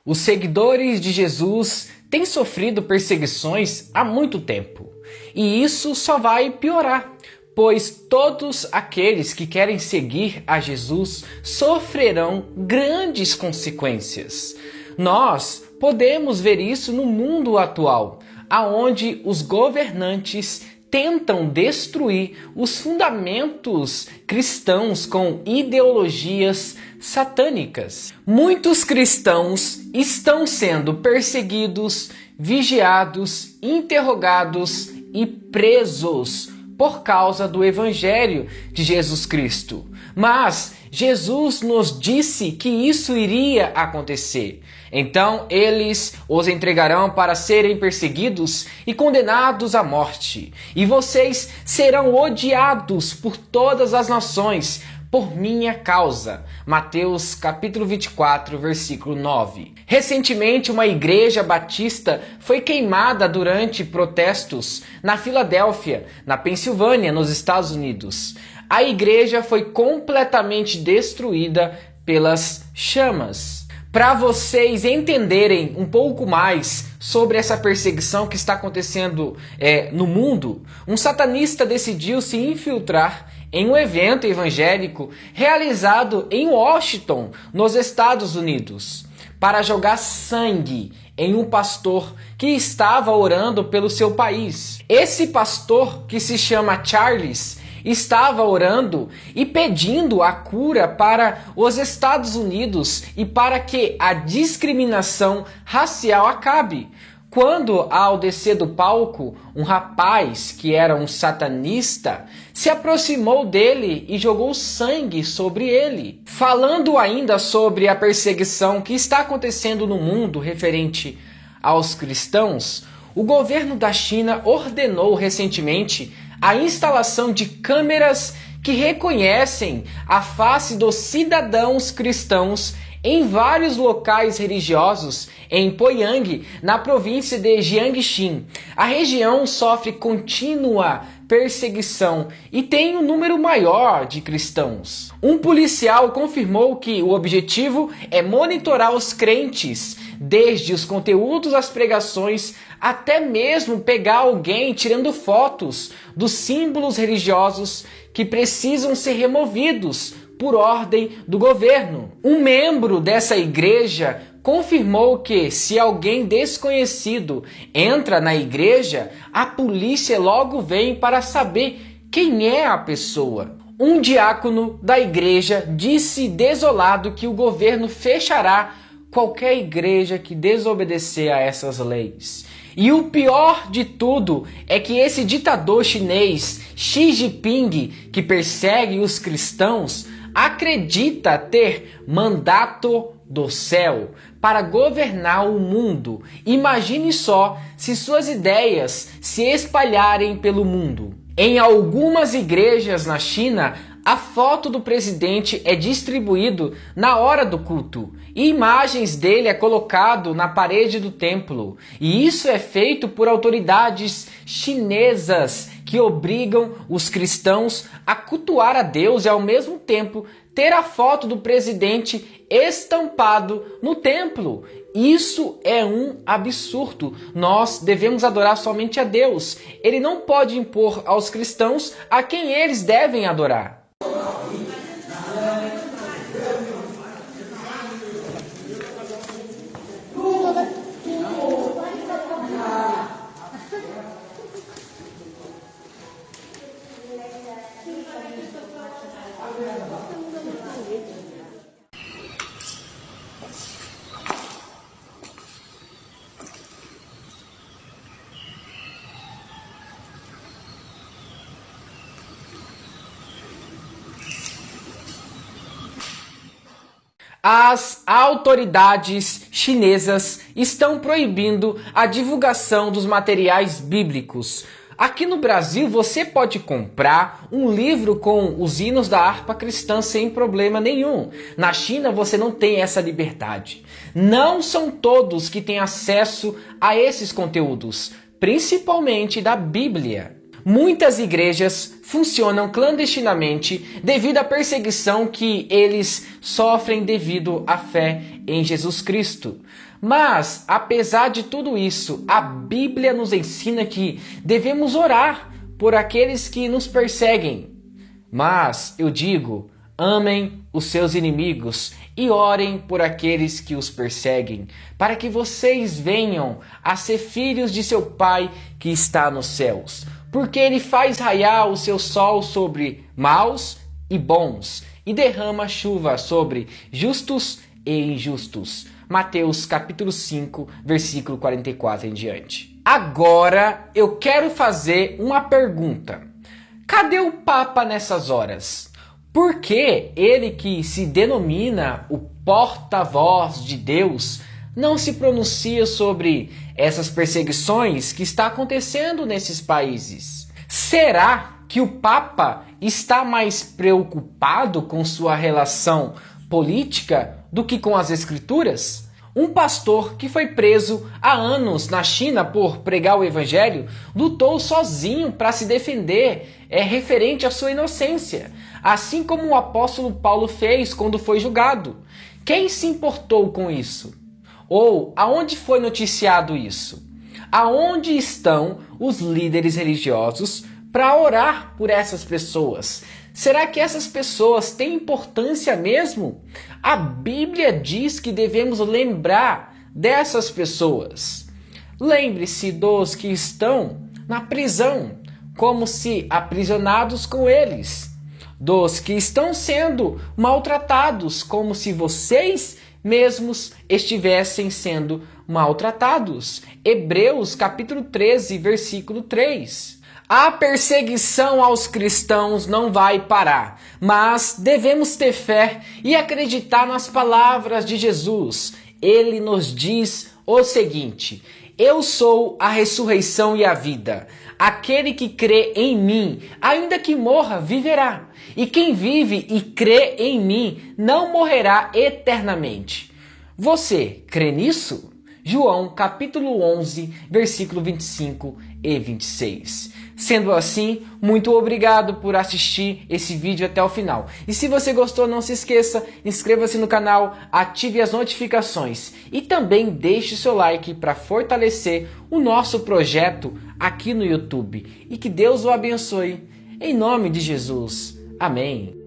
Os seguidores de Jesus têm sofrido perseguições há muito tempo, e isso só vai piorar, pois todos aqueles que querem seguir a Jesus sofrerão grandes consequências. Nós podemos ver isso no mundo atual, aonde os governantes tentam destruir os fundamentos cristãos com ideologias satânicas. Muitos cristãos estão sendo perseguidos, vigiados, interrogados e presos por causa do Evangelho de Jesus Cristo. Mas Jesus nos disse que isso iria acontecer. Então eles os entregarão para serem perseguidos e condenados à morte. E vocês serão odiados por todas as nações por minha causa. Mateus capítulo 24, versículo 9. Recentemente, uma igreja batista foi queimada durante protestos na Filadélfia, na Pensilvânia, nos Estados Unidos. A igreja foi completamente destruída pelas chamas. Para vocês entenderem um pouco mais sobre essa perseguição que está acontecendo no mundo, um satanista decidiu se infiltrar em um evento evangélico realizado em Washington, nos Estados Unidos, para jogar sangue em um pastor que estava orando pelo seu país. Esse pastor, que se chama Charles, estava orando e pedindo a cura para os Estados Unidos e para que a discriminação racial acabe. Quando, ao descer do palco, um rapaz, que era um satanista, se aproximou dele e jogou sangue sobre ele. Falando ainda sobre a perseguição que está acontecendo no mundo referente aos cristãos, o governo da China ordenou recentemente a instalação de câmeras que reconhecem a face dos cidadãos cristãos em vários locais religiosos em Poyang, na província de Jiangxi. A região sofre contínua perseguição e tem um número maior de cristãos. Um policial confirmou que o objetivo é monitorar os crentes, desde os conteúdos das pregações até mesmo pegar alguém tirando fotos dos símbolos religiosos que precisam ser removidos por ordem do governo. Um membro dessa igreja confirmou que, se alguém desconhecido entra na igreja, a polícia logo vem para saber quem é a pessoa. Um diácono da igreja disse desolado que o governo fechará qualquer igreja que desobedecer a essas leis. E o pior de tudo é que esse ditador chinês, Xi Jinping, que persegue os cristãos, acredita ter mandato do céu para governar o mundo. Imagine só se suas ideias se espalharem pelo mundo. Em algumas igrejas na China, a foto do presidente é distribuído na hora do culto e imagens dele é colocado na parede do templo. E isso é feito por autoridades chinesas que obrigam os cristãos a cultuar a Deus e ao mesmo tempo ter a foto do presidente estampado no templo. Isso é um absurdo. Nós devemos adorar somente a Deus. Ele não pode impor aos cristãos a quem eles devem adorar. As autoridades chinesas estão proibindo a divulgação dos materiais bíblicos. Aqui no Brasil você pode comprar um livro com os hinos da harpa cristã sem problema nenhum. Na China você não tem essa liberdade. Não são todos que têm acesso a esses conteúdos, principalmente da Bíblia. Muitas igrejas funcionam clandestinamente devido à perseguição que eles sofrem devido à fé em Jesus Cristo. Mas, apesar de tudo isso, a Bíblia nos ensina que devemos orar por aqueles que nos perseguem. Mas, eu digo, amem os seus inimigos e orem por aqueles que os perseguem, para que vocês venham a ser filhos de seu Pai que está nos céus. Porque ele faz raiar o seu sol sobre maus e bons, e derrama chuva sobre justos e injustos. Mateus capítulo 5, versículo 44 em diante. Agora eu quero fazer uma pergunta. Cadê o Papa nessas horas? Por que ele, que se denomina o porta-voz de Deus, não se pronuncia sobre essas perseguições que está acontecendo nesses países? Será que o Papa está mais preocupado com sua relação política do que com as Escrituras? Um pastor que foi preso há anos na China por pregar o Evangelho lutou sozinho para se defender referente à sua inocência, assim como o apóstolo Paulo fez quando foi julgado. Quem se importou com isso? Ou aonde foi noticiado isso? Aonde estão os líderes religiosos para orar por essas pessoas? Será que essas pessoas têm importância mesmo? A Bíblia diz que devemos lembrar dessas pessoas. Lembre-se dos que estão na prisão, como se aprisionados com eles. Dos que estão sendo maltratados, como se vocês mesmos estivessem sendo maltratados. Hebreus capítulo 13, versículo 3. A perseguição aos cristãos não vai parar, mas devemos ter fé e acreditar nas palavras de Jesus. Ele nos diz o seguinte: eu sou a ressurreição e a vida. Aquele que crê em mim, ainda que morra, viverá. E quem vive e crê em mim não morrerá eternamente. Você crê nisso? João capítulo 11, versículo 25 e 26. Sendo assim, muito obrigado por assistir esse vídeo até o final. E se você gostou, não se esqueça, inscreva-se no canal, ative as notificações e também deixe o seu like para fortalecer o nosso projeto aqui no YouTube. E que Deus o abençoe. Em nome de Jesus. Amém.